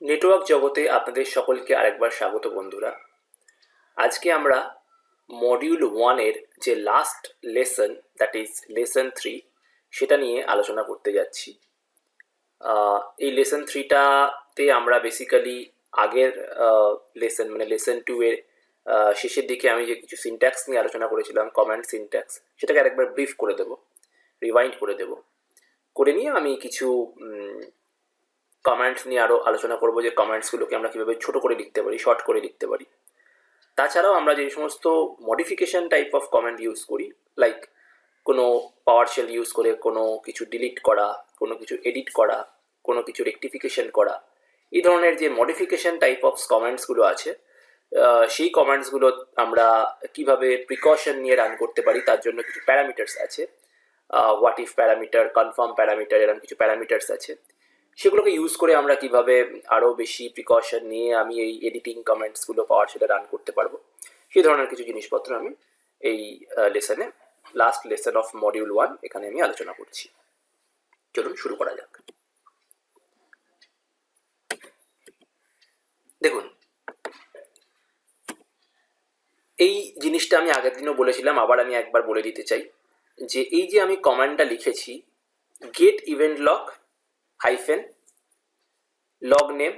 Network জগতে আপনাদের সকলকে আরেকবার স্বাগত বন্ধুরা। আজকে আমরা মডিউল 1 এর যে last lesson, that is lesson 3, সেটা নিয়ে আলোচনা করতে যাচ্ছি। এই লেসন 3টাতে আমরা বেসিক্যালি আগের লেসন মানে লেসন 2 এর শেষের দিকে আমি যে কিছু সিনট্যাক্স নিয়ে আলোচনা করেছিলাম, কমান্ড সিনট্যাক্স, সেটাকে আরেকবার ব্রিফ করে দেব, রিভাইন্ড করে নিয়ে আমি কিছু কমেন্টস নিয়ে আরও আলোচনা করবো যে কমেন্টসগুলোকে আমরা কীভাবে ছোটো করে লিখতে পারি, শর্ট করে লিখতে পারি। তাছাড়াও আমরা যে সমস্ত modification type of comment use করি, লাইক কোনো পাওয়ার শেল ইউজ করে কোনো কিছু ডিলিট করা, কোনো কিছু এডিট করা, কোনো কিছু রেকটিফিকেশন করা, এই ধরনের যে মডিফিকেশন টাইপ অফ কমেন্টসগুলো আছে, সেই কমেন্টসগুলো আমরা কিভাবে প্রিকশন নিয়ে রান করতে পারি তার জন্য কিছু প্যারামিটার্স আছে। What if parameter, confirm parameter, এরকম কিছু প্যারামিটার্স আছে। সেগুলোকে ইউজ করে আমরা কিভাবে আরও বেশি প্রিকশন নিয়ে আমি এই এডিটিং কমেন্টসগুলো পাওয়ার সেটা রান করতে পারবো, সেই ধরনের কিছু জিনিসপত্র আমি এই লেসনে, লাস্ট লেসন অফ মডিউল 1, এখানে আমি আলোচনা করছি। চলুন শুরু করা যাক। দেখুন, এই জিনিসটা আমি আগের দিনও বলেছিলাম, আবার আমি একবার বলে দিতে চাই যে এই যে আমি কমান্ডটা লিখেছি, get event log hyphen log name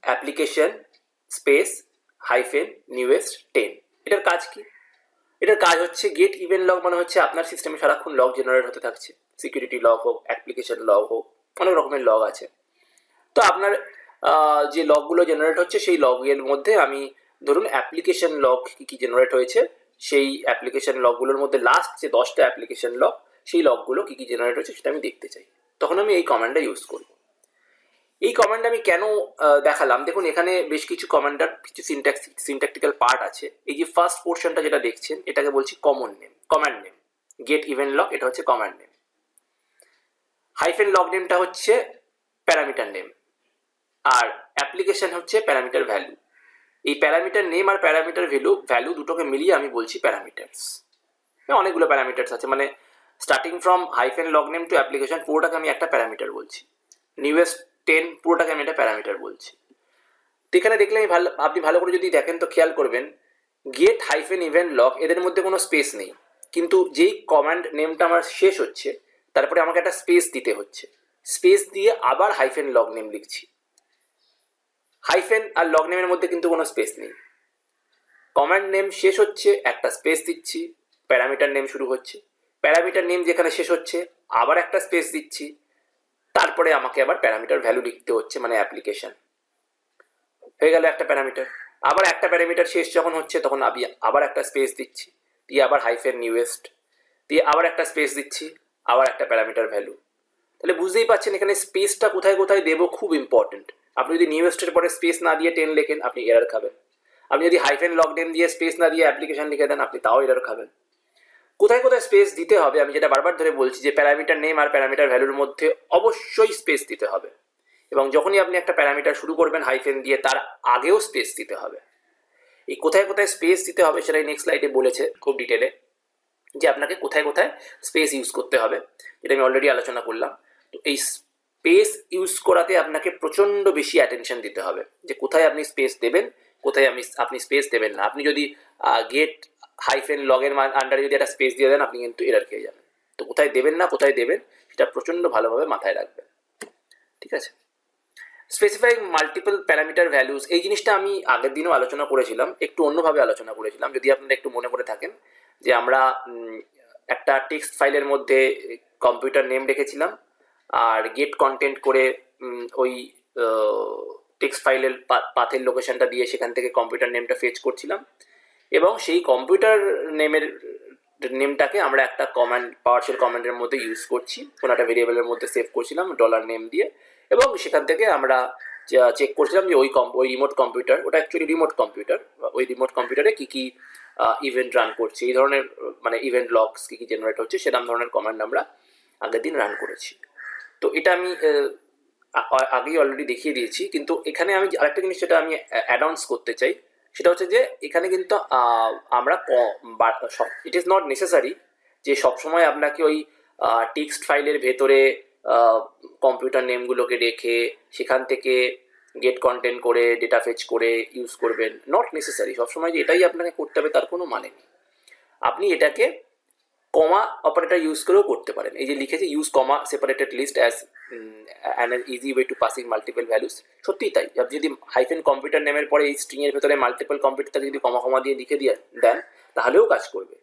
application space hyphen newest 10, এটার কাজ কি? এটার কাজ হচ্ছে গেট ইভেন্ট লগ মানে হচ্ছে আপনার সিস্টেমে সারাক্ষণ লগ জেনারেট হতে থাকছে, সিকিউরিটি লগ হোক, অ্যাপ্লিকেশন লগ হোক, অনেক রকমের লগ আছে। তো আপনার যে লগগুলো জেনারেট হচ্ছে সেই লগের মধ্যে আমি ধরুন অ্যাপ্লিকেশন লগ কী কী জেনারেট হয়েছে, সেই অ্যাপ্লিকেশন লগগুলোর মধ্যে লাস্ট যে 10টা অ্যাপ্লিকেশন লগ, সেই লগগুলো কী কী জেনারেট হয়েছে সেটা আমি দেখতে চাই। তখন আমি এই কমান্ডটা ইউজ করি। এই কমান্ড আমি কেন দেখালাম, দেখুন এখানে বেশ কিছু কমান্ডার কিছু সিনট্যাকটিক্যাল পার্ট আছে। এই যে ফার্স্ট পোর্শনটা যেটা দেখছেন, এটাকে বলছি command name. Get event log, এটা হচ্ছে কমান্ড নেম। হাইফেন লগ নেমটা হচ্ছে প্যারামিটার নেম, আর অ্যাপ্লিকেশন হচ্ছে প্যারামিটার ভ্যালু। এই প্যারামিটার নেম আর প্যারামিটার ভ্যালু দুটোকে মিলিয়ে আমি বলছি প্যারামিটার্স। অনেকগুলো প্যারামিটার্স আছে, মানে starting from hyphen log name to application পুরোটাকে আমি একটা প্যারামিটার বলছি। নিউয়েস্ট 10 পুরোটাকে আমি একটা প্যারামিটার বলছি। তো এখানে দেখলে আপনি ভালো করে যদি দেখেন তো খেয়াল করবেন, গেট হাইফেন ইভেন্ট লগ এদের মধ্যে কোনো স্পেস নেই, কিন্তু যেই কমান্ড নেমটা আমার শেষ হচ্ছে তারপরে আমাকে একটা স্পেস দিতে হচ্ছে। স্পেস দিয়ে আবার হাইফেন লগ নেম লিখছি। হাইফেন আর লগ নেমের মধ্যে কিন্তু কোনো স্পেস নেই। কমান্ড নেম শেষ হচ্ছে, একটা স্পেস দিচ্ছি, প্যারামিটার নেম শুরু হচ্ছে, প্যারামিটার নেম যেখানে শেষ হচ্ছে আবার একটা স্পেস দিচ্ছি, তারপরে আমাকে আবার প্যারামিটার ভ্যালু লিখতে হচ্ছে, মানে অ্যাপ্লিকেশন হয়ে গেল একটা প্যারামিটার। আবার একটা প্যারামিটার শেষ যখন হচ্ছে তখন আমি আবার একটা স্পেস দিচ্ছি, দিয়ে আবার হাইফেন নিউয়েস্ট, দিয়ে আবার একটা স্পেস দিচ্ছি, আবার একটা প্যারামিটার ভ্যালু। তাহলে বুঝতেই পারছেন এখানে স্পেসটা কোথায় কোথায় দেবো খুব ইম্পর্টেন্ট। আপনি যদি নিউয়েস্টের পরে স্পেস না দিয়ে 10 লেখেন, আপনি এরার খাবেন। আপনি যদি হাইফেন লগ নেম দিয়ে স্পেস না দিয়ে অ্যাপ্লিকেশন লিখে দেন, আপনি তাও এরার খাবেন। কোথায় কোথায় স্পেস দিতে হবে আমি যেটা বারবার ধরে বলছি, যে প্যারামিটার নেম আর প্যারামিটার ভ্যালুর মধ্যে অবশ্যই স্পেস দিতে হবে, এবং যখনই আপনি একটা প্যারামিটার শুরু করবেন হাইফেন দিয়ে, তার আগেও স্পেস দিতে হবে। এই কোথায় কোথায় স্পেস দিতে হবে সেটাই নেক্সট স্লাইডে বলেছে খুব ডিটেলে, যে আপনাকে কোথায় কোথায় স্পেস ইউজ করতে হবে, যেটা আমি অলরেডি আলোচনা করলাম। তো এই স্পেস ইউজ করাতে আপনাকে প্রচণ্ড বেশি অ্যাটেনশন দিতে হবে, যে কোথায় আপনি স্পেস দেবেন, কোথায় আপনি স্পেস দেবেন না। আপনি যদি গেট হাইফেন লগের আন্ডারে যদি একটা স্পেস দিয়ে দেন, আপনি কিন্তু এরার খেয়ে যাবেন। তো কোথায় দেবেন না কোথায় দেবেন সেটা প্রচণ্ড ভালোভাবে মাথায় রাখবেন, ঠিক আছে? স্পেসিফাইং মাল্টিপল প্যারামিটার ভ্যালুস, এই জিনিসটা আমি আগের দিনও আলোচনা করেছিলাম, একটু অন্যভাবে আলোচনা করেছিলাম, যদি আপনারা একটু মনে করে থাকেন, যে আমরা একটা টেক্সট ফাইলের মধ্যে কম্পিউটার নেম রেখেছিলাম, আর গেট কন্টেন্ট করে ওই টেক্সট ফাইলের পাথের লোকেশনটা দিয়ে সেখান থেকে কম্পিউটার নেমটা ফেচ করছিলাম, এবং সেই কম্পিউটার নেমটাকে আমরা একটা কমান্ড, পাওয়ারশেল কমান্ডের মধ্যে ইউজ করছি, কোনো একটা ভেরিয়েবলের মধ্যে সেভ করছিলাম ডলার নেম দিয়ে, এবং সেখান থেকে আমরা চেক করছিলাম যে ওই রিমোট কম্পিউটার, ওটা অ্যাকচুয়ালি রিমোট কম্পিউটার, ওই রিমোট কম্পিউটারে কী কী ইভেন্ট রান করছে, এই ধরনের মানে ইভেন্ট লগস কী কী জেনারেট হচ্ছে সেরকম ধরনের কমান্ড আমরা আগের দিন রান করেছি। তো এটা আমি আগেই অলরেডি দেখিয়ে দিয়েছি, কিন্তু এখানে আমি আরেকটা জিনিস যেটা আমি অ্যানাউন্স করতে চাই, সেটা হচ্ছে যে এখানে কিন্তু আমরা ইট ইজ নট নেসেসারি যে সবসময় আপনাকে ওই টেক্সট ফাইলের ভেতরে কম্পিউটার নেমগুলোকে রেখে সেখান থেকে গেট কন্টেন্ট করে ডেটা ফেচ করে ইউজ করবেন, নট নেসেসারি। সবসময় যে এটাই আপনাকে করতে হবে তার কোনো মানে নেই। আপনি এটাকে কমা অপারেটর ইউজ করেও করতে পারেন। এই যে লিখেছে use comma separated list as an easy way to passing multiple values, সত্যিই তাই। আপনি যদি হাইফেন কম্পিউটার নেমের পরে এই স্ট্রিংয়ের ভেতরে মাল্টিপল কম্পিউটারটাকে যদি কমা কমা দিয়ে লিখে দিয়ে দেন তাহলেও কাজ করবে।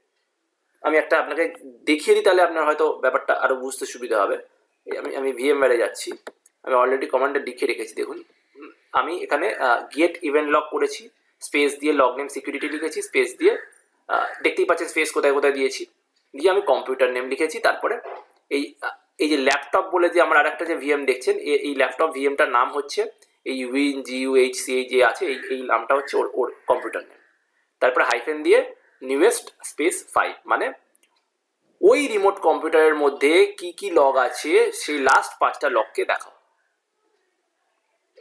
আমি একটা আপনাকে দেখিয়ে দিই, তাহলে আপনার হয়তো ব্যাপারটা আরও বুঝতে সুবিধা হবে। আমি ভিএমওয়্যারে যাচ্ছি, আমি অলরেডি কমান্ডে লিখে রেখেছি। দেখুন আমি এখানে গেট ইভেন্ট লগ করেছি, স্পেস দিয়ে লগ নেম সিকিউরিটি লিখেছি, স্পেস দিয়ে দেখতেই পাচ্ছেন স্পেস কোথায় কোথায় দিয়েছি, দিয়ে আমি কম্পিউটার নেম লিখেছি। তারপরে এই যে ল্যাপটপ বলে যে আমার আরেকটা যে ভিএম দেখছেন, এই ল্যাপটপ ভিএমটার নাম হচ্ছে এই WinGUHCA যে আছে এই নামটা হচ্ছে ওর কম্পিউটার নেম। তারপরে হাইফেন দিয়ে নিউয়েস্ট স্পেস 5, মানে ওই রিমোট কম্পিউটারের মধ্যে কি কি লগ আছে সেই লাস্ট 5টা লগকে দেখাও।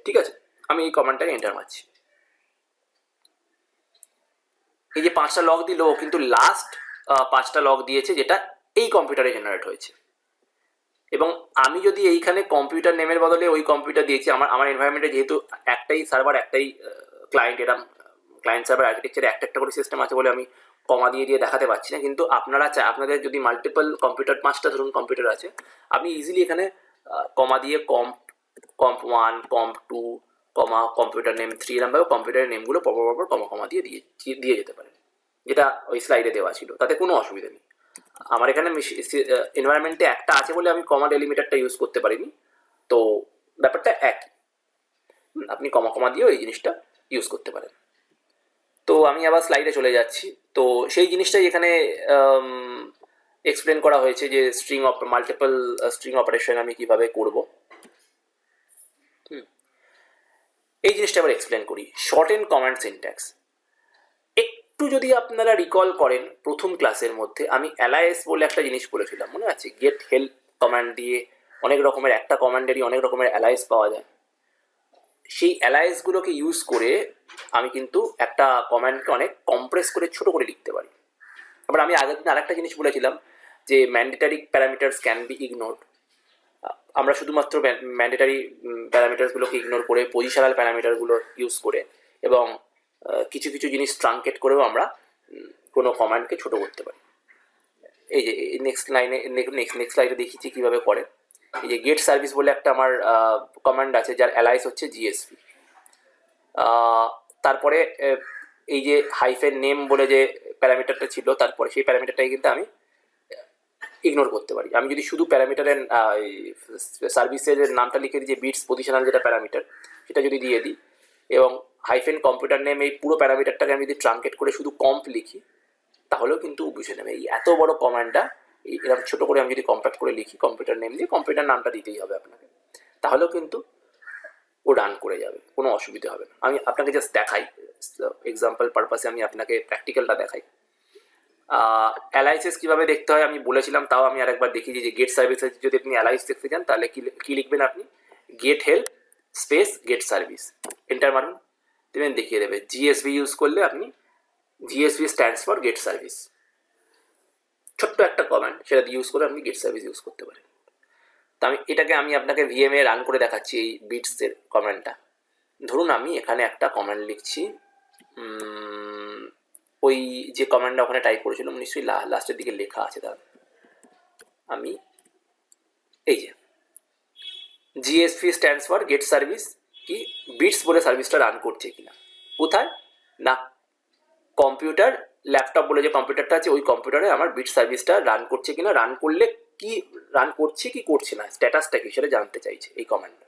ঠিক আছে, আমি এই কমান্ডটাকে এন্টার মারছি। এই যে 5টা লগ দিল, কিন্তু লাস্ট 5টা লগ দিয়েছে যেটা এই কম্পিউটারে জেনারেট হয়েছে। এবং আমি যদি এইখানে কম্পিউটার নেমের বদলে ওই কম্পিউটার দিয়েছি, আমার এনভায়রনমেন্টে যেহেতু একটাই সার্ভার একটাই ক্লায়েন্ট, এরকম ক্লায়েন্ট সার্ভার আর্কিটেকচারে একটা করে সিস্টেম আছে বলে আমি কমা দিয়ে দেখাতে পারছি না। কিন্তু আপনারা আপনাদের যদি মাল্টিপল কম্পিউটার 5টা ধরুন কম্পিউটার আছে, আপনি ইজিলি এখানে কমা দিয়ে কম্প 1 কম্প 2 কমা কম্পিউটার নেম 3 এরকমভাবে কম্পিউটারের নেমগুলো পরপর কমা কমা দিয়ে যেতে পারেন, যেটা ওই স্লাইডে দেওয়া ছিল, তাতে কোনো অসুবিধা নেই। আমার এখানে এনভায়রনমেন্টে একটা আছে বলে আমি কমা ডেলিমিটারটা ইউজ করতে পারিনি, তো ব্যাপারটা একই। আপনি কমা কমা দিয়েও এই জিনিসটা ইউজ করতে পারেন। তো আমি আবার স্লাইডে চলে যাচ্ছি। তো সেই জিনিসটাই এখানে এক্সপ্লেন করা হয়েছে যে মাল্টিপল স্ট্রিং অপারেশন আমি কিভাবে করব। এই জিনিসটা আবার এক্সপ্লেন করি। শর্ট এন্ড কমান্ড সিনট্যাক্স একটু যদি আপনারা রিকল করেন, প্রথম ক্লাসের মধ্যে আমি অ্যালায়েস বলে একটা জিনিস বলেছিলাম, মনে আছে? গেট হেল্প কমান্ড দিয়ে অনেক রকমের, একটা কমান্ডেরই অনেক রকমের অ্যালায়েস পাওয়া যায়। সেই অ্যালায়েসগুলোকে ইউজ করে আমি কিন্তু একটা কমান্ডকে অনেক কম্প্রেস করে ছোট করে লিখতে পারি। আবার আমি আগের দিন আরেকটা জিনিস বলেছিলাম যে mandatory parameters can be ignored. আমরা শুধুমাত্র ম্যান্ডেটারি প্যারামিটার্সগুলোকে ইগনোর করে পজিশনাল প্যারামিটারগুলো ইউজ করে এবং কিছু কিছু জিনিস ট্রাঙ্কেট করেও আমরা কোনো কমান্ডকে ছোট করতে পারি। এই যে নেক্সট স্লাইডে দেখিয়েছি কীভাবে করে। এই যে গেট সার্ভিস বলে একটা আমার কমান্ড আছে যার অ্যালাইস হচ্ছে জিএসপি। তারপরে এই যে হাইফেন নেম বলে যে প্যারামিটারটা ছিল, তারপরে সেই প্যারামিটারটাকে কিন্তু আমি ইগনোর করতে পারি। আমি যদি শুধু প্যারামিটারের সার্ভিসের নামটা লিখে দিই, যে বিটস পজিশনাল যেটা প্যারামিটার, সেটা যদি দিয়ে দিই এবং হাইফেন কম্পিউটার নেম এই পুরো প্যারামিটারটাকে আমি যদি ট্রাঙ্কেট করে শুধু কম্প লিখি, তাহলেও কিন্তু বুঝে নেবে। এই এত বড় কমান্ডটা এরকম ছোটো করে আমি যদি কম্প্যাক্ট করে লিখি, কম্পিউটার নেম দিয়ে, কম্পিউটার নামটা দিতেই হবে আপনাকে, তাহলেও কিন্তু ও রান করে যাবে, কোনো অসুবিধা হবে না। আমি আপনাকে জাস্ট দেখাই, এক্সাম্পল পারপাসে আমি আপনাকে প্র্যাকটিক্যালটা দেখাই। অ্যালাইসেস কীভাবে দেখতে হয় আমি বলেছিলাম, তাও আমি আরেকবার দেখিয়ে যে গেট সার্ভিসেস যদি আপনি অ্যালাইস দেখতে চান তাহলে কী লিখবেন আপনি? Get help space get service, enter মারুন, দেবেন, দেখিয়ে দেবে। জিএসভি ইউজ করলে আপনি GSV stands for get service, ছোট্ট একটা কমান্ড, সেটা ইউজ করে আপনি গেট সার্ভিস ইউজ করতে পারেন। তো এটাকে আমি আপনাকে ভিএমএ রান করে দেখাচ্ছি এই বিটসের কমান্ডটা। ধরুন আমি এখানে একটা কমান্ড লিখছি, ওই যে কমান্ডটা ওখানে টাইপ করেছিলাম নিশ্চয়ই লাস্টের দিকে লেখা আছে, তার আমি এই যে GSP stands for get service, কি বিটস বলে সার্ভিসটা রান করছে কিনা, কোথায় না কম্পিউটার ল্যাপটপ বলে যে কম্পিউটারটা আছে ওই কম্পিউটারে আমার বিট সার্ভিসটা রান করছে কিনা, রান করলে কি রান করছে কি করছে না, স্ট্যাটাসটা কি সেটা জানতে চাইছে এই কমান্ডটা।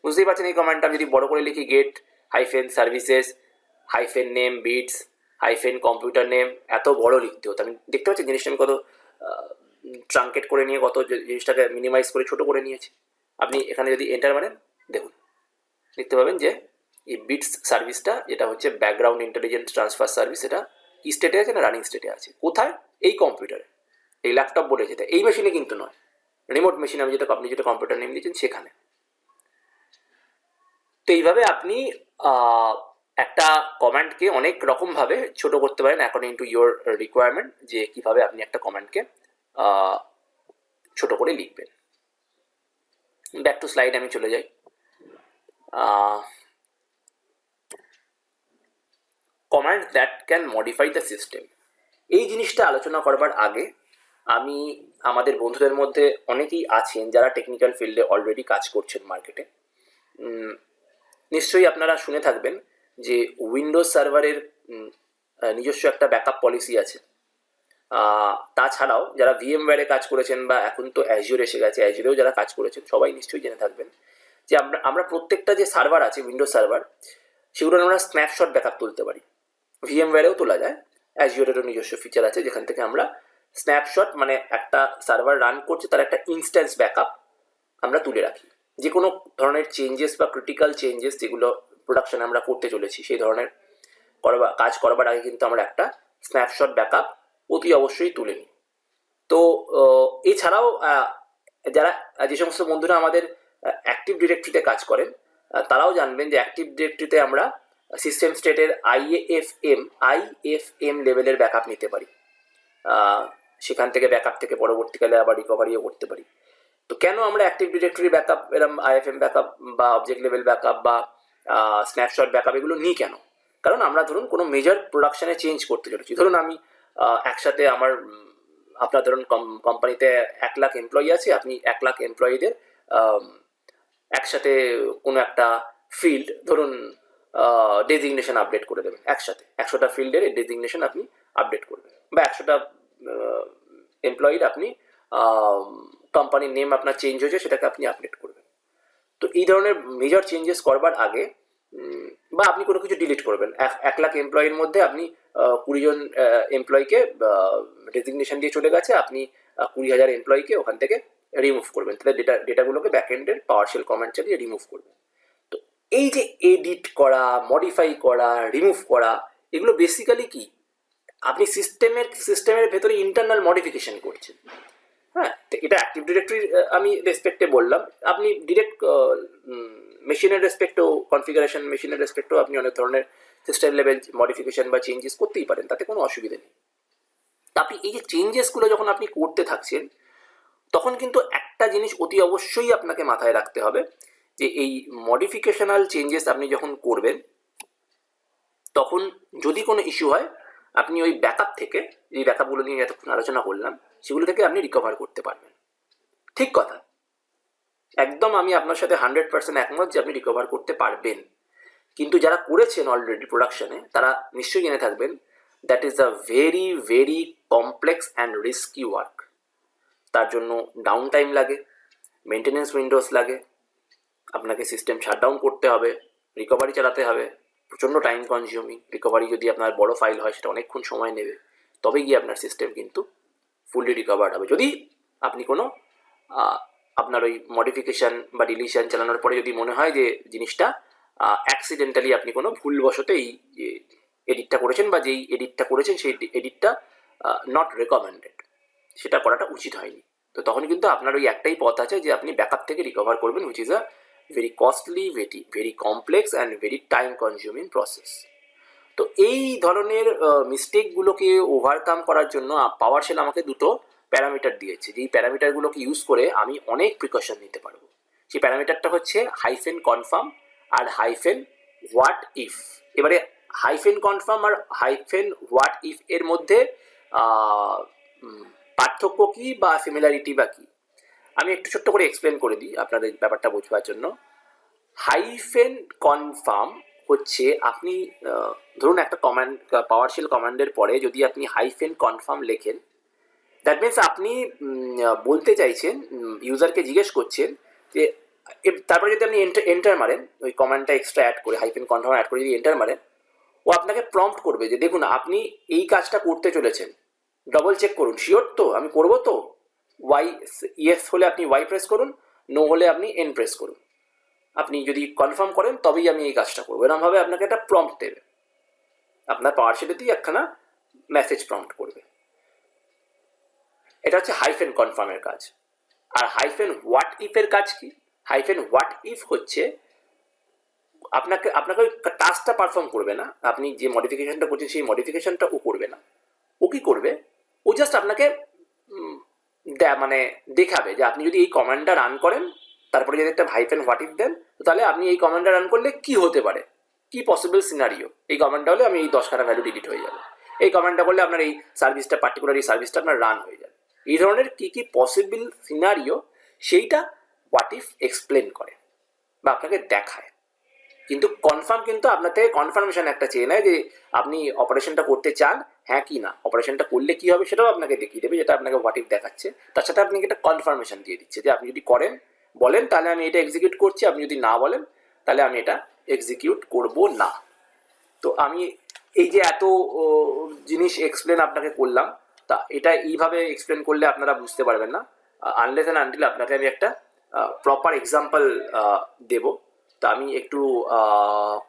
বুঝতেই পারছেন এই কমান্ডটা যদি বড় করে লিখি, get hyphen services hyphen name bits hyphen computer name, এত বড় লিখতে হতো। আমি দেখতে পাচ্ছি জিনিসটা আমি কত ট্রাঙ্কেট করে নিয়ে, কত জিনিসটাকে মিনিমাইজ করে ছোট করে নিয়েছি। আপনি এখানে যদি এন্টার মারেন, দেখুন দেখতে পাবেন যে এই বিটস সার্ভিসটা, যেটা হচ্ছে ব্যাকগ্রাউন্ড ইন্টেলিজেন্স ট্রান্সফার সার্ভিস, এটা কি স্টেটে আছে না রানিং স্টেটে আছে, কোথায়? এই কম্পিউটারে, এই ল্যাপটপ বলে যেটা, এই মেশিনে কিন্তু নয়, রিমোট মেশিন আমি যেটা আপনি যেটা কম্পিউটার নেম দিয়েছেন সেখানে। তো এইভাবে আপনি একটা কমান্ডকে অনেক রকমভাবে ছোট করতে পারেন অ্যাকর্ডিং টু ইয়োর রিকোয়ারমেন্ট, যে কীভাবে আপনি একটা কমান্ডকে ছোট করে লিখবেন। ব্যাক টু স্লাইড আমি চলে যাই। Command that can modify the system, এই জিনিসটা আলোচনা করবার আগে আমি আমাদের বন্ধুদের মধ্যে অনেকেই আছেন যারা টেকনিক্যাল ফিল্ডে অলরেডি কাজ করছেন মার্কেটে। নিশ্চয়ই আপনারা শুনে থাকবেন যে উইন্ডোজ সার্ভারের নিজস্ব একটা ব্যাকআপ পলিসি আছে। তাছাড়াও যারা ভিএমওয়্যারে কাজ করেছেন বা এখন তো অ্যাজিওর এসে গেছে, অ্যাজিওরেও যারা কাজ করেছেন সবাই নিশ্চয়ই জেনে থাকবেন যে আমরা প্রত্যেকটা যে সার্ভার আছে উইন্ডোজ সার্ভার, সেগুলোর আমরা স্ন্যাপশট ব্যাকআপ তুলতে পারি। ভিএমওয়্যারেও তোলা যায়, অ্যাজিওরেরও নিজস্ব ফিচার আছে যেখান থেকে আমরা স্ন্যাপশট মানে একটা সার্ভার রান করছে তার একটা ইনস্ট্যান্স ব্যাকআপ আমরা তুলে রাখি। যে কোনো ধরনের চেঞ্জেস বা ক্রিটিক্যাল চেঞ্জেস যেগুলো প্রোডাকশনে আমরা করতে চলেছি সেই ধরনের কাজ করবার আগে কিন্তু আমরা একটা স্ন্যাপশট ব্যাকআপ অতি অবশ্যই তুলে নিই। তো এছাড়াও যারা যে সমস্ত বন্ধুরা আমাদের অ্যাক্টিভ ডিরেক্টরিতে কাজ করেন তারাও জানবেন যে অ্যাক্টিভ ডিরেক্টরিতে আমরা সিস্টেম স্টেটের আইএফএম লেভেলের ব্যাকআপ নিতে পারি। সেখান থেকে ব্যাকআপ থেকে পরবর্তীকালে আবার রিকভারিও করতে পারি। তো কেন আমরা অ্যাক্টিভ ডিরেক্টরি ব্যাকআপ এরম আইএফএম ব্যাকআপ বা অবজেক্ট লেভেল ব্যাকআপ বা স্ন্যাপশট ব্যাকআপ এগুলো নিই কেন? কারণ আমরা ধরুন কোনো মেজর প্রোডাকশানে চেঞ্জ করতে চলেছি। ধরুন আমি একসাথে আপনার ধরুন কোম্পানিতে 1 লাখ এমপ্লয়ি আছে, আপনি 1 লাখ এমপ্লয়িদের একসাথে কোনো একটা ফিল্ড ধরুন ডেজিগনেশন আপডেট করে দেবেন। একসাথে 100টা ফিল্ডের ডেজিগনেশন আপনি আপডেট করবেন, বা 100টা এমপ্লয়ির আপনি কোম্পানির নেম আপনার চেঞ্জ হয়েছে সেটাকে আপনি আপডেট করবেন। তো এই ধরনের মেজর চেঞ্জেস করবার আগে বা আপনি কোনো কিছু ডিলিট করবেন, 1 লাখ এমপ্লয়ির মধ্যে আপনি 20 জন এমপ্লয়িকে ডেজিগনেশন দিয়ে চলে গেছে, আপনি 20,000 এমপ্লয়িকে ওখান থেকে রিমুভ করবেন। তাহলে ডেটাগুলোকে ব্যাকএন্ডের পাওয়ারশেল কমান্ড চালিয়ে রিমুভ করবেন। তো এই যে এডিট করা, মডিফাই করা, রিমুভ করা, এগুলো বেসিক্যালি কি আপনি সিস্টেমের ভেতরে ইন্টারনাল মডিফিকেশন করছেন। হ্যাঁ, তো এটা অ্যাক্টিভ ডিরেক্টরি আমি রেসপেক্টে বললাম। আপনি ডিরেক্ট মেশিনের রেসপেক্টেও কনফিগারেশন মেশিনের রেসপেক্টেও আপনি অনেক ধরনের সিস্টেম লেভেল মডিফিকেশন বা চেঞ্জেস করতেই পারেন, তাতে কোনো অসুবিধা নেই। আপনি এই যে চেঞ্জেসগুলো যখন আপনি করতে থাকছেন তখন কিন্তু একটা জিনিস অতি অবশ্যই আপনাকে মাথায় রাখতে হবে যে এই মডিফিকেশনাল চেঞ্জেস আপনি যখন করবেন তখন যদি কোনো ইস্যু হয় আপনি ওই ব্যাকআপ থেকে, এই ব্যাকআপগুলো নিয়ে এতক্ষণ আলোচনা করলাম, সেগুলো থেকে আপনি রিকভার করতে পারবেন। ঠিক কথা, একদম আমি আপনার সাথে 100% একমত যে আপনি রিকভার করতে পারবেন। কিন্তু যারা করেছেন অলরেডি প্রোডাকশনে তারা নিশ্চয়ই জেনে থাকবেন that is a very very complex and risky work. তার জন্য ডাউন টাইম লাগে, মেনটেনেন্স উইন্ডোজ লাগে, আপনাকে সিস্টেম শাটডাউন করতে হবে, রিকভারি চালাতে হবে, প্রচণ্ড টাইম কনজিউমিং। রিকভারি যদি আপনার বড় ফাইল হয় সেটা অনেকক্ষণ সময় নেবে, তবে গিয়ে আপনার সিস্টেম কিন্তু ফুললি রিকভার্ড হবে। যদি আপনি কোনো আপনার ওই মডিফিকেশান বা ডিলিশন চালানোর পরে যদি মনে হয় যে জিনিসটা অ্যাক্সিডেন্টালি আপনি কোনো ভুলবশত এই এডিটটা করেছেন বা যেই এডিটটা করেছেন সেই এডিটটা নট রেকমেন্ডেড, সেটা করাটা উচিত হয়নি, তো তখন কিন্তু আপনার ওই একটাই পথ আছে যে আপনি ব্যাকআপ থেকে রিকভার করবেন, which is a very costly, very complex and very time consuming process. তো এই ধরনের মিস্টেকগুলোকে ওভারকাম করার জন্য পাওয়ারশেল আমাকে দুটো প্যারামিটার দিয়েছে, যেই প্যারামিটারগুলোকে ইউজ করে আমি অনেক প্রিকশন নিতে পারবো। সেই প্যারামিটারটা হচ্ছে হাইফেন কনফার্ম আর হাইফেন হোয়াট ইফ। এবারে হাইফেন কনফার্ম আর হাইফেন হোয়াট ইফ এর মধ্যে পার্থক্য কী বা সিমিলারিটি বা কী, আমি একটু ছোট্ট করে এক্সপ্লেন করে দিই আপনাদের ব্যাপারটা বোঝবার জন্য। হাইফেন কনফার্ম হচ্ছে আপনি ধরুন একটা কমান্ড, পাওয়ারশেল কমান্ডের পরে যদি আপনি হাইফেন কনফার্ম লেখেন, দ্যাট মিনস আপনি বলতে চাইছেন, ইউজারকে জিজ্ঞেস করছেন যে, তারপরে যদি আপনি এন্টার মারেন, ওই কমান্ডটা এক্সট্রা অ্যাড করে হাইফেন কনফার্ম অ্যাড করে যদি এন্টার মারেন, ও আপনাকে প্রম্পট করবে যে দেখুন আপনি এই কাজটা করতে চলেছেন, ডবল চেক করুন, শিওর তো আমি করবো তো, ওয়াই ইয়েস হলে আপনি ওয়াই প্রেস করুন, নো হলে আপনি এন প্রেস করুন, আপনি যদি কনফার্ম করেন তবেই আমি এই কাজটা করবো, এরকমভাবে আপনাকে একটা প্রম্পট দেবে, আপনার পাওয়ারশেলেতেই একখানা মেসেজ প্রম্পট করবে। এটা হচ্ছে হাইফেন কনফার্মের কাজ। আর হাইফেন হোয়াট ইফের কাজ কি? হাইফেন হোয়াট ইফ হচ্ছে আপনাকে ওই টাস্কটা পারফর্ম করবে না, আপনি যে মডিফিকেশনটা করছেন সেই মডিফিকেশনটা ও করবে না। ও কি করবে, ও জাস্ট আপনাকে মানে দেখাবে যে আপনি যদি এই কমান্ডটা রান করেন তারপরে যদি একটা হাইফেন হোয়াট ইফ দেন, তাহলে আপনি এই কমান্ডটা রান করলে কি হতে পারে, কি পসিবল সিনারিও, এই কমান্ডটা হলে আমি এই 10খানা ভ্যালু ডিলিট হয়ে যাবে, এই কমান্ডটা করলে আপনার এই সার্ভিসটা পার্টিকুলার এই সার্ভিসটা আপনার রান হয়ে যাবে। এই ধরনের কী কী পসিবল সিনারিও সেইটা হোয়াট ইফ এক্সপ্লেন করে বা আপনাকে দেখায়। কিন্তু কনফার্ম কিন্তু আপনার থেকে কনফার্মেশন একটা চেয়ে নেয় যে আপনি অপারেশনটা করতে চান, হ্যাঁ কি না, অপারেশনটা করলে কি হবে সেটাও আপনাকে দেখিয়ে দেবে, যেটা আপনাকে হোয়াট ইফ দেখাচ্ছে। তার সাথে আপনাকে একটা কনফার্মেশন দিয়ে দিচ্ছে যে আপনি যদি করেন বলেন তাহলে আমি এটা এক্সিকিউট করছি, আপনি যদি না বলেন তাহলে আমি এটা এক্সিকিউট করব না। তো আমি এই যে এত জিনিস এক্সপ্লেন আপনাকে করলাম, তা এটা এইভাবে এক্সপ্লেন করলে আপনারা বুঝতে পারবেন না আনলেস অ্যান্ড আনটিল আপনাকে আমি একটা প্রপার এক্সাম্পল দেব। তো আমি একটু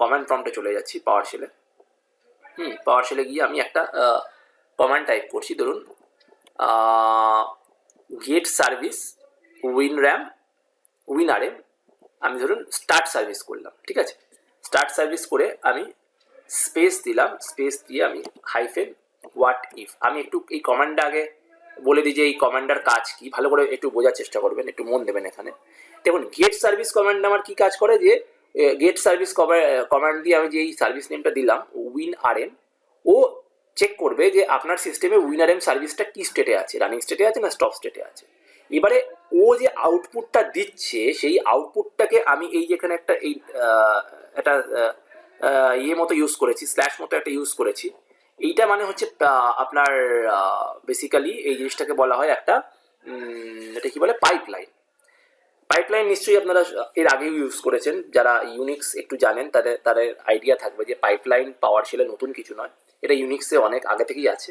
কমান্ড প্রম্পটে চলে যাচ্ছি পাওয়ার শেলে। পাওয়ার শেলে গিয়ে আমি একটা কমান্ড টাইপ করছি, ধরুন গেট সার্ভিস উইনআরএম, আমি ধরুন স্টার্ট সার্ভিস করলাম, ঠিক আছে। স্টার্ট সার্ভিস করে আমি স্পেস দিলাম, স্পেস দিয়ে আমি হাইফেন হোয়াট ইফ, আমি একটু এই কমান্ডটা আগে বলে দিই যে এই কমান্ডার কাজ কি, ভালো করে একটু বোঝার চেষ্টা করবেন, একটু মন দেবেন এখানে। দেখুন গেট সার্ভিস কমান্ড আমার কি কাজ করে, যে গেট সার্ভিস কমান্ড দিয়ে আমি যে এই সার্ভিস নেমটা দিলাম উইনআরএম, ও চেক করবে যে আপনার সিস্টেমে উইনআরএম সার্ভিসটা কি স্টেটে আছে, রানিং স্টেটে আছে না স্টপ স্টেটে আছে। এবারে ও যে আউটপুটটা দিচ্ছে সেই আউটপুটটাকে আমি এই যেখানে একটা এই একটা ইয়ে মতো ইউজ করেছি, স্ল্যাশ মতো একটা ইউজ করেছি, এইটা মানে হচ্ছে আপনার বেসিক্যালি এই জিনিসটাকে বলা হয় একটা এটা কি বলে পাইপলাইন। পাইপলাইন নিশ্চয়ই আপনারা এর আগেও ইউজ করেছেন, যারা ইউনিক্স একটু জানেন তাদের আইডিয়া থাকবে যে পাইপলাইন পাওয়ার শেলে নতুন কিছু নয়, এটা ইউনিক্সে অনেক আগে থেকেই আছে।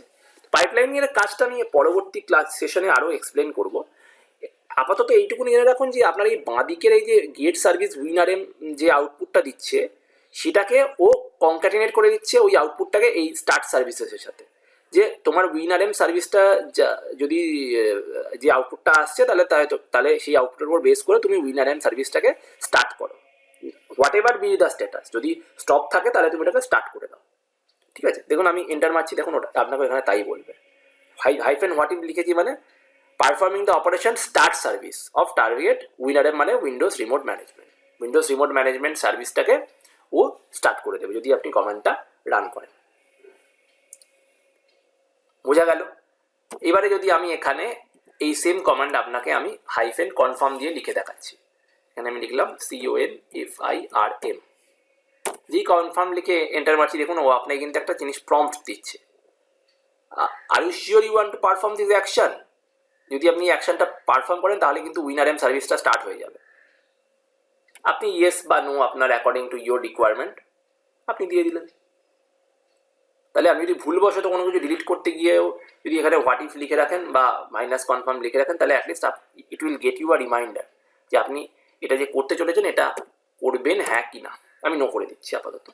পাইপলাইন নিয়ে কাজটা আমি পরবর্তী ক্লাস সেশনে আরও এক্সপ্লেন করব। আপাতত এইটুকু নিয়ে রাখুন যে আপনার এই বাঁদিকের এই যে গেট সার্ভিস উইনআরএম যে আউটপুটটা দিচ্ছে সেটাকে ও কনক্যাটিনেট করে দিচ্ছে ওই আউটপুটটাকে এই স্টার্ট সার্ভিসেসের সাথে, যে তোমার উইনআরএম সার্ভিসটা যদি যে আউটপুটটা আসছে তাহলে সেই আউটপুটের উপর বেস করে তুমি উইনআরএম সার্ভিসটাকে স্টার্ট করো, what ever be the status, যদি স্টপ থাকে তাহলে তুমি এটাকে স্টার্ট করে দাও, ঠিক আছে। দেখুন আমি এন্টার মারছি, দেখুন ওটা আপনাকে এখানে তাই বলবে। হাইফেন হোয়াট ইফ লিখেছি মানে performing the operation start service of target WinRM মানে উইন্ডোজ রিমোট ম্যানেজমেন্ট সার্ভিসটাকে ও স্টার্ট করে দেবে যদি আপনি কমান্ডটা রান করেন। বোঝা গেল? এবারে যদি আমি এখানে এই সেম কমান্ড আপনাকে আমি হাইফেন কনফার্ম দিয়ে লিখে দেখাচ্ছি, এখানে আমি লিখলাম CONFIRM, যেই কনফার্ম লিখে এন্টার মারছি দেখুন ও আপনাকে কিন্তু একটা জিনিস প্রম্পট দিচ্ছে, are you sure you want to perform this action, যদি আপনি অ্যাকশনটা পারফর্ম করেন তাহলে কিন্তু উইনআরএম সার্ভিসটা স্টার্ট হয়ে যাবে। আপনি ইয়েস বা নো আপনার অ্যাকর্ডিং টু ইয়োর রিকোয়ারমেন্ট আপনি দিয়ে দিলেন। তাহলে আপনি যদি ভুলবশত কোনো কিছু ডিলিট করতে গিয়েও যদি এখানে হোয়াট ইফ লিখে রাখেন বা মাইনাস কনফার্ম লিখে রাখেন, তাহলে at least it will get you a reminder যে আপনি এটা যে করতে চলেছেন এটা করবেন হ্যাঁ কি না। আমি নো করে দিচ্ছি আপাতত।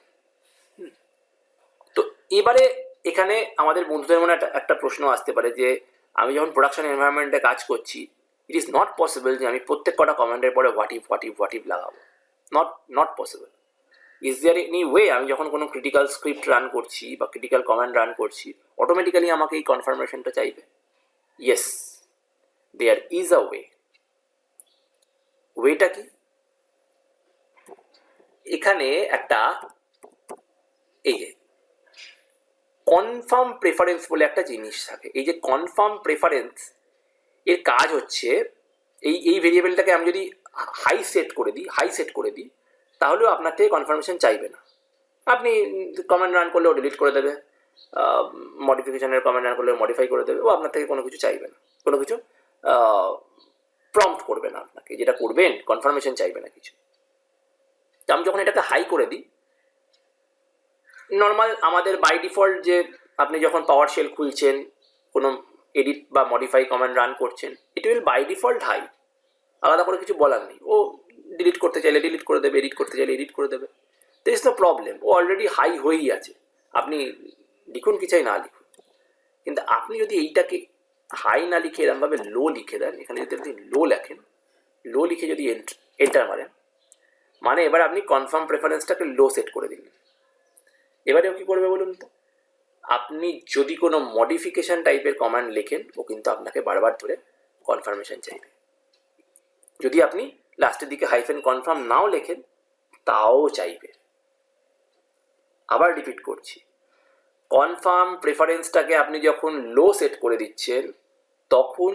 তো এবারে এখানে আমাদের বন্ধুদের মনে একটা প্রশ্ন আসতে পারে যে আমি যখন প্রোডাকশন এনভায়রনমেন্টে কাজ করছি, ইট ইজ নট পসিবল যে আমি প্রত্যেক কটা কমান্ডের পরে হোয়াট ইফ লাগাবো, not possible. Is there any way আমি যখন কোনো ক্রিটিক্যাল স্ক্রিপ্ট রান করছি বা ক্রিটিক্যাল কমান্ড রান করছি অটোমেটিক্যালি আমাকে এই কনফার্মেশনটা চাইবে? ইয়েস, দেয়ার ইজ আ ওয়েটা কি, এখানে একটা এই যে কনফার্ম প্রেফারেন্স বলে একটা জিনিস থাকে। এই যে কনফার্ম প্রেফারেন্স এর কাজ হচ্ছে এই ভেরিয়েবলটাকে আমি যদি হাই সেট করে দিই তাহলেও আপনার থেকে কনফার্মেশন চাইবে না। আপনি কমান্ড রান করলেও ডিলিট করে দেবে, মডিফিকেশনের কমান্ড রান করলেও মডিফাই করে দেবে, ও আপনার থেকে কোনো কিছু চাইবে না, কোনো কিছু প্রম্পট করবে না আপনাকে, যেটা করবেন কনফার্মেশন চাইবে না কিছু। তো আমি যখন এটাকে হাই করে দিই, নর্মাল আমাদের বাই ডিফল্ট যে আপনি যখন পাওয়ার শেল খুলছেন কোনো এডিট বা মডিফাই কমান্ড রান করছেন, it will by default high, আলাদা করে কিছু বলার নেই। ও ডিলিট করতে চাইলে ডিলিট করে দেবে, এডিট করতে চাইলে এডিট করে দেবে, দের ইজ নো প্রবলেম, ও অলরেডি হাই হয়েই আছে, আপনি লিখুন কি চাই না লিখুন। কিন্তু আপনি যদি এইটাকে হাই না লিখে এরমভাবে লো লিখে দেন, এখানে যদি আপনি লো লেখেন, লো লিখে যদি এন্টার মারেন, মানে এবার আপনি কনফার্ম প্রেফারেন্সটাকে লো সেট করে দিলেন। এবারেও কী করবে বলুন তো, আপনি যদি কোনো মডিফিকেশান টাইপের কমান্ড লেখেন ও কিন্তু আপনাকে বারবার ধরে কনফার্মেশন চাইবে। যদি আপনি লাস্টের দিকে হাইফেন কনফার্ম নাও লেখেন তাও চাইবে। আবার রিপিট করছি, কনফার্ম প্রেফারেন্সটাকে আপনি যখন লো সেট করে দিচ্ছেন তখন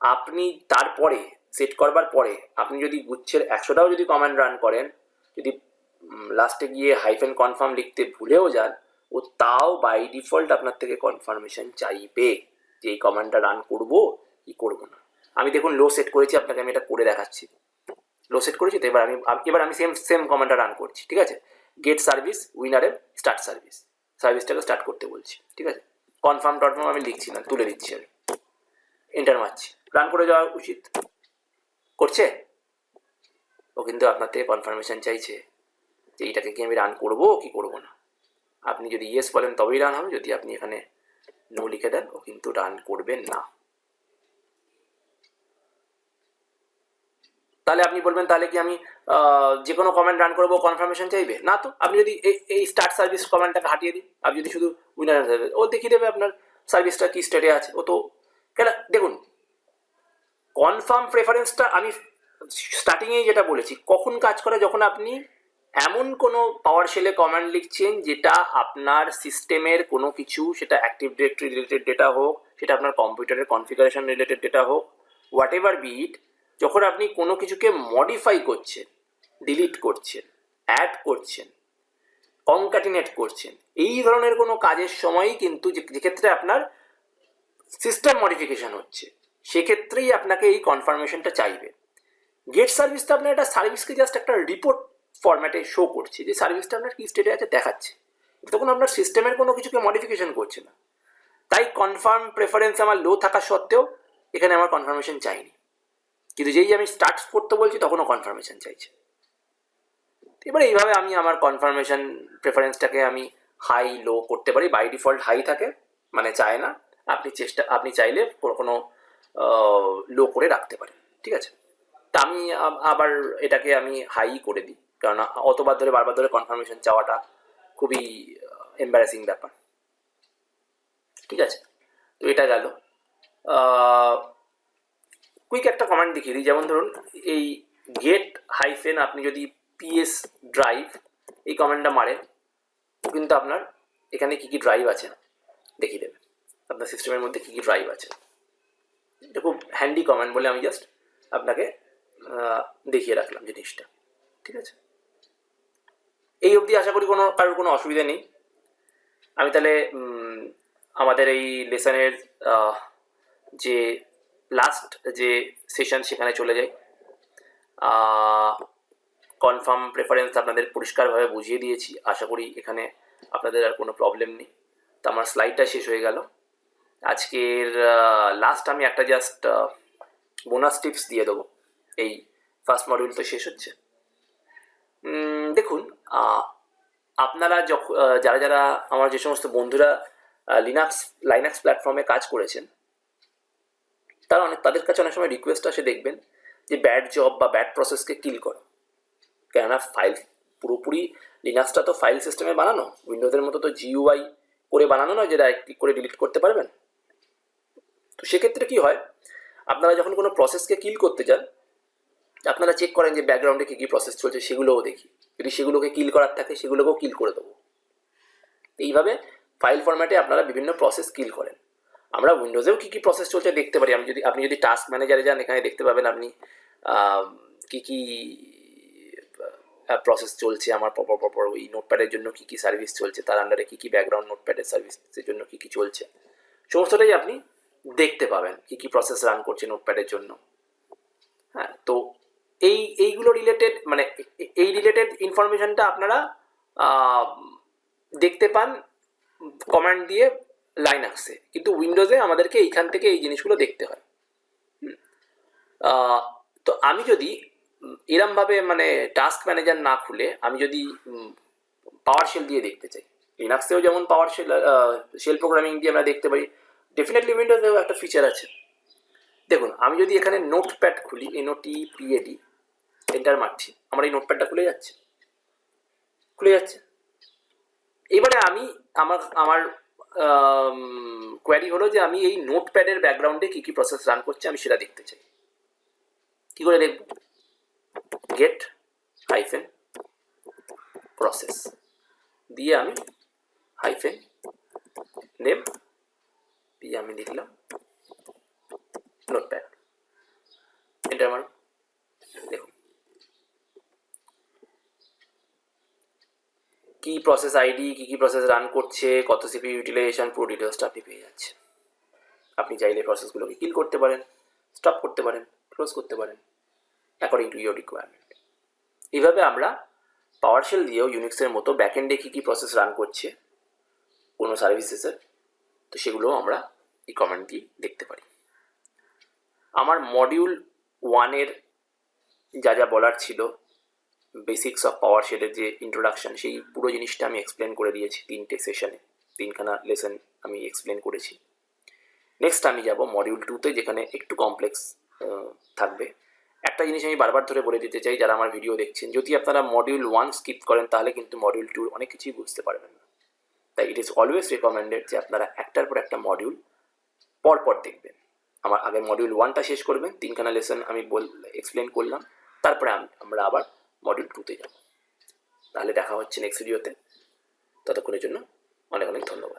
আপনি তারপরে সেট করবার পরে আপনি যদি গুচ্ছের 100টাও যদি কমান্ড রান করেন, যদি লাস্টে গিয়ে হাইফেন কনফার্ম লিখতে ভুলেও যান, ও তাও বাই ডিফল্ট আপনার থেকে কনফার্মেশন চাইবে যে এই কমান্ডটা রান করব কি করব না। আমি দেখুন লো সেট করেছি, আপনাকে আমি এটা করে দেখাচ্ছি। লো সেট করেছি তো এবার আমি সেম কমান্ডটা রান করছি, ঠিক আছে। গেট সার্ভিস উইনারের স্টার্ট সার্ভিসটাকে স্টার্ট করতে বলছি, ঠিক আছে। কনফার্ম আমি লিখছি না, তুলে দিচ্ছি, আমি এন্টার মারছি, রান করে যাওয়া উচিত। করছে ও, কিন্তু আপনার থেকে কনফার্মেশন চাইছে যে এইটাকে কি আমি রান করবো কি করবো না। আপনি যদি ইয়েস বলেন তবেই রান হবে, যদি আপনি এখানে নো লিখে দেন ও কিন্তু রান করবেন না। তাহলে আপনি বলবেন তাহলে কি আমি যে কোনো কমেন্ট রান করবো কনফার্মেশন চাইবে না? তো আপনি যদি এই স্টার্ট সার্ভিস কমেন্টটাকে হাটিয়ে দিন, আপনি যদি শুধু উইনার ও দেখিয়ে দেবে আপনার সার্ভিসটা কি স্টেটে আছে। ও তো কেন, দেখুন কনফার্ম প্রেফারেন্সটা আমি স্টার্টিংয়েই যেটা বলেছি কখন কাজ করে, যখন আপনি এমন কোনো পাওয়ার শেলে কমান্ড লিখছেন যেটা আপনার সিস্টেমের কোনো কিছু, সেটা অ্যাক্টিভ ডিরেক্টরি রিলেটেড ডেটা হোক, সেটা আপনার কম্পিউটারের কনফিগারেশন রিলেটেড ডেটা হোক, হোয়াট এভার বিট, যখন আপনি কোনো কিছুকে মডিফাই করছেন, ডিলিট করছেন, অ্যাড করছেন, কনক্যাটিনেট করছেন, এই ধরনের কোনো কাজের সময়ই কিন্তু যেক্ষেত্রে আপনার সিস্টেম মডিফিকেশন হচ্ছে, সেক্ষেত্রেই আপনাকে এই কনফার্মেশনটা চাইবে। গেট সার্ভিসটা আপনার একটা সার্ভিসকে জাস্ট একটা রিপোর্ট ফরম্যাটে শো করছে যে সার্ভিসটা আপনার কি স্টেটে আছে দেখাচ্ছে, তখন আপনার সিস্টেমের কোনো কিছুকে মডিফিকেশন করছে না। তাই কনফার্ম প্রেফারেন্স আমার লো থাকা সত্ত্বেও এখানে আমার কনফার্মেশন চাইনি, কিন্তু যেই আমি স্টার্ট করতে বলছি তখনও কনফার্মেশন চাইছে। এবার এইভাবে আমি আমার কনফার্মেশন প্রেফারেন্সটাকে আমি হাই লো করতে পারি। বাই ডিফল্ট হাই থাকে, মানে চায় না, আপনি চাইলে কোনো লো করে রাখতে পারেন, ঠিক আছে। তা আমি আবার এটাকে আমি হাই করে দিই, কারণ অতবার ধরে বারবার ধরে কনফার্মেশন চাওয়াটা খুবই এম্বারাসিং ব্যাপার, ঠিক আছে। তো এটা গেল। কুইক একটা কমান্ড দেখিয়ে দিই, যেমন ধরুন এই গেট হাইফেন আপনি যদি পিএস ড্রাইভ এই কমান্ডটা মারেন, কিন্তু আপনার এখানে কী কী ড্রাইভ আছে দেখিয়ে দেবে, আপনার সিস্টেমের মধ্যে কী কী ড্রাইভ আছে। এটা খুব হ্যান্ডি কমান্ড বলে আমি জাস্ট আপনাকে দেখিয়ে রাখলাম জিনিসটা, ঠিক আছে। এই অবধি আশা করি কারোর কোনো অসুবিধা নেই। আমি তাহলে আমাদের এই লেসনের যে লাস্ট যে সেশন সেখানে চলে যাই। কনফার্ম প্রেফারেন্স আপনাদের পরিষ্কারভাবে বুঝিয়ে দিয়েছি, আশা করি এখানে আপনাদের আর কোনো প্রবলেম নেই। তো আমার স্লাইডটা শেষ হয়ে গেল। আজকের লাস্ট আমি একটা জাস্ট বোনাস টিপস দিয়ে দেবো, এই ফার্স্ট মডিউল তো শেষ হচ্ছে। দেখুন আপনারা যারা আমার যে সমস্ত বন্ধুরা লাইনাক্স প্ল্যাটফর্মে কাজ করেছেন, তাদের কাছে অনেক সময় রিকোয়েস্ট আসে, দেখবেন যে ব্যাড জব বা ব্যাড প্রসেসকে কিল করো। কেননা ফাইল পুরোপুরি লিনাক্সটা তো ফাইল সিস্টেমে বানানো, উইন্ডোজের মতো তো জিইউআই করে বানানো নয় যেটা ক্লিক করে ডিলিট করতে পারবেন। তো সেক্ষেত্রে কি হয়, আপনারা যখন কোনো প্রসেসকে কিল করতে যান, আপনারা চেক করেন যে ব্যাকগ্রাউন্ডে কী কী প্রসেস চলছে, সেগুলোও দেখি, যদি সেগুলোকে কিল করার থাকে সেগুলোকেও কিল করে দেবো। এইভাবে ফাইল ফরম্যাটে আপনারা বিভিন্ন প্রসেস কিল করেন। আমরা উইন্ডোজেও কী কী প্রসেস চলছে দেখতে পারি। আপনি যদি টাস্ক ম্যানেজারে যান, এখানে দেখতে পাবেন আপনি কী কী প্রসেস চলছে আমার পর ওই নোটপ্যাডের জন্য কী কী সার্ভিস চলছে, তার আন্ডারে কী কী ব্যাকগ্রাউন্ড নোটপ্যাডের সার্ভিসের জন্য কী কী চলছে, সমস্তটাই আপনি দেখতে পাবেন কী কী প্রসেস রান করছে নোটপ্যাডের জন্য। হ্যাঁ, তো এইগুলো রিলেটেড, মানে এই রিলেটেড ইনফরমেশনটা আপনারা দেখতে পান কমান্ড দিয়ে লাইনাক্সে, কিন্তু উইন্ডোজে আমাদেরকে এইখান থেকে এই জিনিসগুলো দেখতে হয়। তো আমি যদি এরমভাবে মানে টাস্ক ম্যানেজার না খুলে আমি যদি পাওয়ার শেল দিয়ে দেখতে চাই, লিনাক্সেও যেমন পাওয়ার শেল প্রোগ্রামিং দিয়ে আমরা দেখতে পারি, ডেফিনেটলি উইন্ডোজেও একটা ফিচার আছে। দেখুন আমি যদি এখানে নোটপ্যাড খুলি, NOTPAD এন্টার মারছি, আমার এই নোটপ্যাডটা খুলে যাচ্ছে। এবারে আমি আমার কোয়ারি হলো যে আমি এই নোটপ্যাডের ব্যাকগ্রাউন্ডে কী কী প্রসেস রান করছে আমি সেটা দেখতে চাই। কী করে দেখব? গেট হাইফেন প্রসেস দিয়ে আমি হাইফেন নেম দিয়ে আমি লিখলাম নোটপ্যাড। এটা আমার দেখুন কি প্রসেস আইডি, কি প্রসেস রান করছে, কত সিপি ইউটিলাইজেশন, পুরো ডিটেলসটা আপনি পেয়ে যাচ্ছেন। আপনি চাইলে প্রসেসগুলোকে কিল করতে পারেন, স্টপ করতে পারেন, ক্লোজ করতে পারেন অ্যাকর্ডিং টু ইউর রিকোয়ারমেন্ট। এইভাবে আমরা পাওয়ারশেল দিয়েও ইউনিক্সের মতো ব্যাকএন্ডে কী প্রসেস রান করছে কোনো সার্ভিসেসের, তো সেগুলোও আমরা এই কমান্ড দিয়ে দেখতে পারি। আমার মডিউল 1-এর যা বলার ছিল, বেসিক্স অফ পাওয়ারশেলের যে ইন্ট্রোডাকশান, সেই পুরো জিনিসটা আমি এক্সপ্লেন করে দিয়েছি 3টে সেশনে, 3খানা লেসন আমি এক্সপ্লেন করেছি। নেক্সট আমি যাব মডিউল 2-তে, যেখানে একটু কমপ্লেক্স থাকবে। একটা জিনিস আমি বারবার ধরে বলে দিতে চাই, যারা আমার ভিডিও দেখছেন, যদি আপনারা মডিউল 1 স্কিপ করেন তাহলে কিন্তু মডিউল 2 অনেক কিছুই বুঝতে পারবেন না। তাই ইট ইজ অলওয়েজ রেকমেন্ডেড যে আপনারা একটার পর একটা মডিউল পরপর দেখবেন। আমার আগে মডিউল 1টা শেষ করবেন, 3খানা লেসন আমি এক্সপ্লেন করলাম, তারপরে আমরা আবার মডিউল 2-তে যাব। তাহলে দেখা হচ্ছে নেক্সট ভিডিওতে। ততক্ষণের জন্য অনেক অনেক ধন্যবাদ।